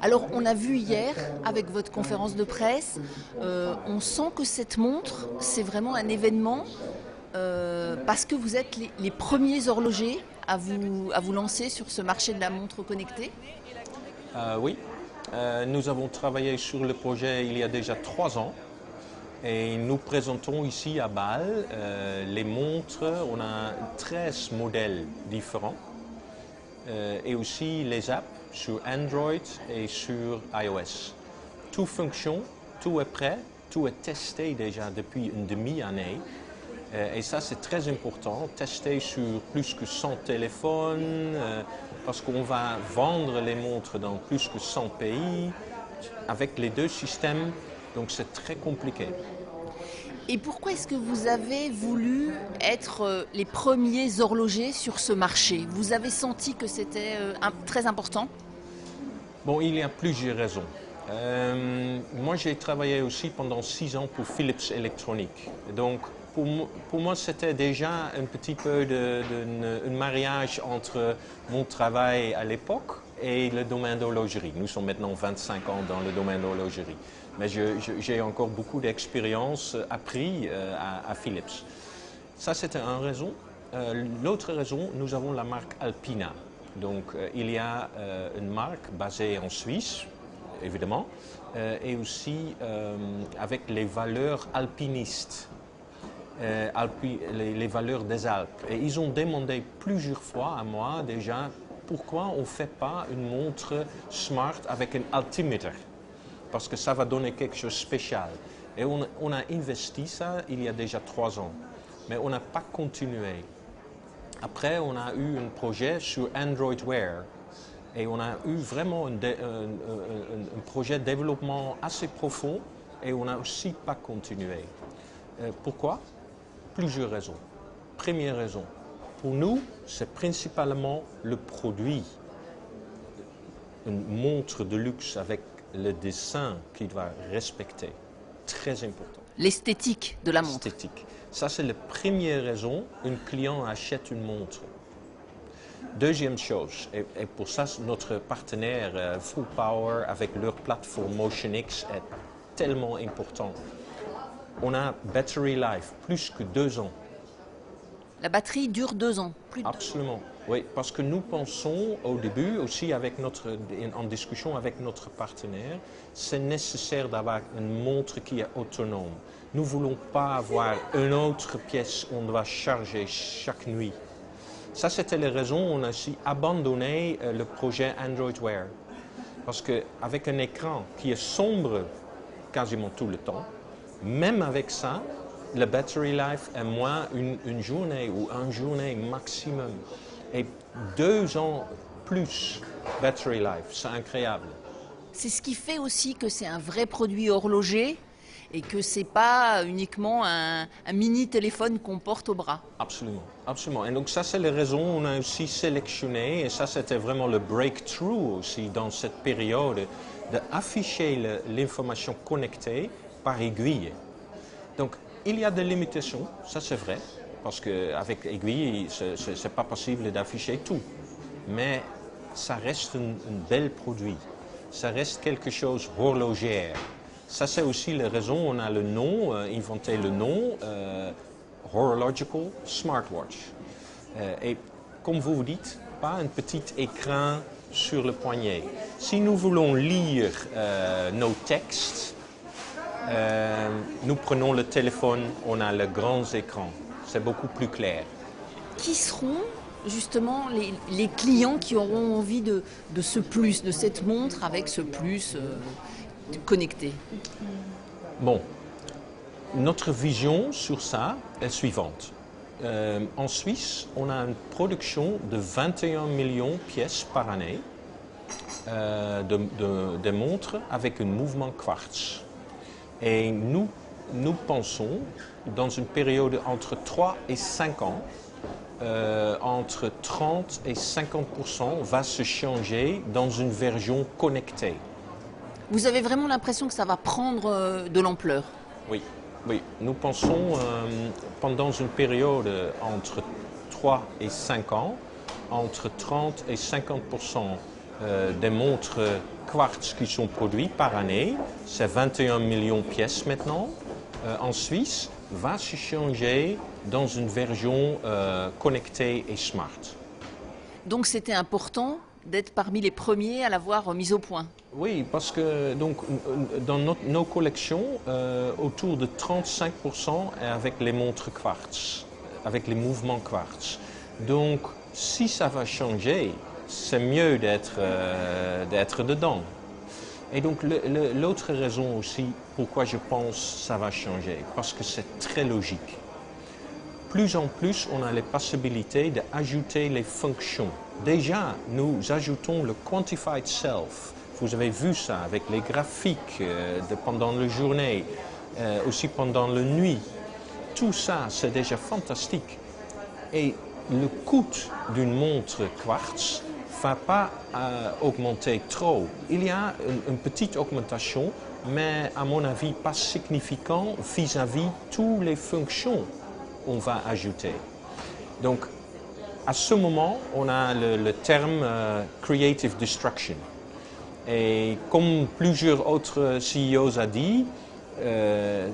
Alors, on a vu hier, avec votre conférence de presse, on sent que cette montre, c'est vraiment un événement, parce que vous êtes les premiers horlogers à vous lancer sur ce marché de la montre connectée. Oui, nous avons travaillé sur le projet il y a déjà 3 ans et nous présentons ici à Bâle les montres. On a 13 modèles différents et aussi les apps sur Android et sur iOS. Tout fonctionne, tout est prêt, tout est testé déjà depuis une demi-année. Et ça, c'est très important, tester sur plus que 100 téléphones, parce qu'on va vendre les montres dans plus que 100 pays, avec les deux systèmes, donc c'est très compliqué. Et pourquoi est-ce que vous avez voulu être les premiers horlogers sur ce marché? Vous avez senti que c'était très important? Bon, il y a plusieurs raisons. Moi, j'ai travaillé aussi pendant 6 ans pour Philips Electronics. Donc, pour moi, c'était déjà un petit peu un mariage entre mon travail à l'époque et le domaine de l'horlogerie. Nous sommes maintenant 25 ans dans le domaine de l'horlogerie. Mais j'ai encore beaucoup d'expérience appris à Philips. Ça, c'était une raison. L'autre raison, nous avons la marque Alpina. Donc, il y a une marque basée en Suisse, évidemment, et aussi avec les valeurs alpinistes. Les valeurs des Alpes. Et ils ont demandé plusieurs fois à moi déjà pourquoi on ne fait pas une montre smart avec un altimètre, parce que ça va donner quelque chose de spécial. Et on a investi ça il y a déjà 3 ans, mais on n'a pas continué. Après, on a eu un projet sur Android Wear et on a eu vraiment un projet de développement assez profond et on n'a aussi pas continué. Pourquoi? Plusieurs raisons. Première raison, pour nous, c'est principalement le produit. Une montre de luxe avec le dessin qu'il va respecter. Très important. L'esthétique de la montre. Esthétique. Ça, c'est la première raison un client achète une montre. Deuxième chose, et pour ça, notre partenaire Full Power avec leur plateforme MotionX est tellement important. On a battery life, plus que 2 ans. La batterie dure 2 ans, plus de 2 ans. Absolument, oui, parce que nous pensons au début, aussi en discussion avec notre partenaire, c'est nécessaire d'avoir une montre qui est autonome. Nous ne voulons pas avoir une autre pièce qu'on doit charger chaque nuit. Ça, c'était les raisons où on a aussi abandonné le projet Android Wear. Parce qu'avec un écran qui est sombre quasiment tout le temps, même avec ça, le battery life est moins une journée ou une journée maximum. Et 2 ans plus battery life, c'est incroyable. C'est ce qui fait aussi que c'est un vrai produit horloger et que ce n'est pas uniquement un mini téléphone qu'on porte au bras. Absolument, absolument. Et donc ça, c'est les raisons on a aussi sélectionné, et ça, c'était vraiment le breakthrough aussi dans cette période, d'afficher l'information connectée par aiguille. Donc, il y a des limitations, ça c'est vrai, parce qu'avec aiguille, ce n'est pas possible d'afficher tout. Mais ça reste un bel produit, ça reste quelque chose horlogère. Ça, c'est aussi la raison, on a le nom, inventé le nom, Horological Smartwatch. Et comme vous dites, pas un petit écran sur le poignet. Si nous voulons lire nos textes, nous prenons le téléphone, on a le grand écran. C'est beaucoup plus clair. Qui seront justement les clients qui auront envie de ce plus, de cette montre avec ce plus connecté? Bon, notre vision sur ça est suivante. En Suisse, on a une production de 21 millions de pièces par année de montres avec un mouvement quartz. Et nous pensons, dans une période entre 3 et 5 ans, entre 30 et 50% va se changer dans une version connectée. Vous avez vraiment l'impression que ça va prendre de l'ampleur? Oui, oui. Nous pensons, pendant une période entre 3 et 5 ans, entre 30 et 50% des montres quartz qui sont produits par année, c'est 21 millions de pièces maintenant, en Suisse, va se changer dans une version connectée et smart. Donc c'était important d'être parmi les premiers à l'avoir mise au point. Oui, parce que donc, dans nos collections, autour de 35% est avec les montres quartz, avec les mouvements quartz. Donc, si ça va changer, c'est mieux d'être dedans. Et donc, l'autre raison aussi pourquoi je pense que ça va changer, parce que c'est très logique. Plus en plus, on a les possibilités d'ajouter les fonctions. Déjà, nous ajoutons le Quantified Self. Vous avez vu ça avec les graphiques pendant la journée, aussi pendant la nuit. Tout ça, c'est déjà fantastique. Et le coût d'une montre quartz ne va pas augmenter trop. Il y a une petite augmentation, mais à mon avis, pas significante vis-à-vis toutes les fonctions qu'on va ajouter. Donc, à ce moment, on a le terme Creative Destruction. Et comme plusieurs autres CEOs ont dit,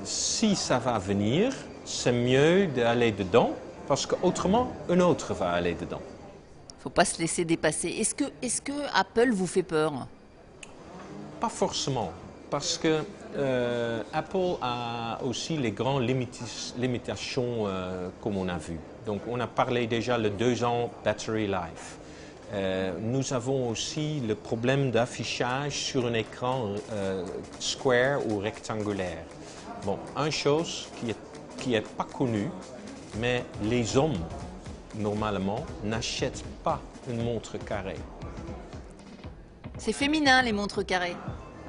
si ça va venir, c'est mieux d'aller dedans, parce qu'autrement, un autre va aller dedans. Il ne faut pas se laisser dépasser. Est-ce que Apple vous fait peur? Pas forcément, parce que Apple a aussi les grandes limitations comme on a vu. Donc on a parlé déjà de 2 ans battery life. Nous avons aussi le problème d'affichage sur un écran square ou rectangulaire. Bon, une chose qui est pas connue, mais les hommes, normalement, n'achètent pas une montre carrée. C'est féminin, les montres carrées.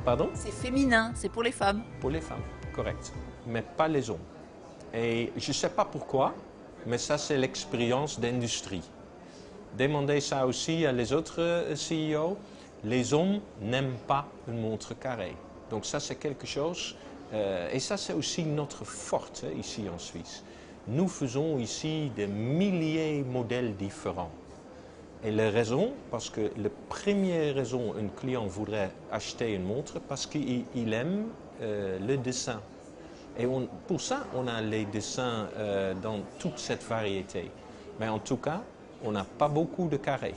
Pardon? C'est féminin, c'est pour les femmes. Pour les femmes, correct. Mais pas les hommes. Et je ne sais pas pourquoi, mais ça, c'est l'expérience d'industrie. Demandez ça aussi à les autres CEO. Les hommes n'aiment pas une montre carrée. Donc ça, c'est quelque chose, et ça, c'est aussi notre force ici en Suisse. Nous faisons ici des milliers de modèles différents. Et la raison, parce que la première raison un client voudrait acheter une montre, parce qu'il aime le dessin. Et pour ça, on a les dessins dans toute cette variété. Mais en tout cas, on n'a pas beaucoup de carrés.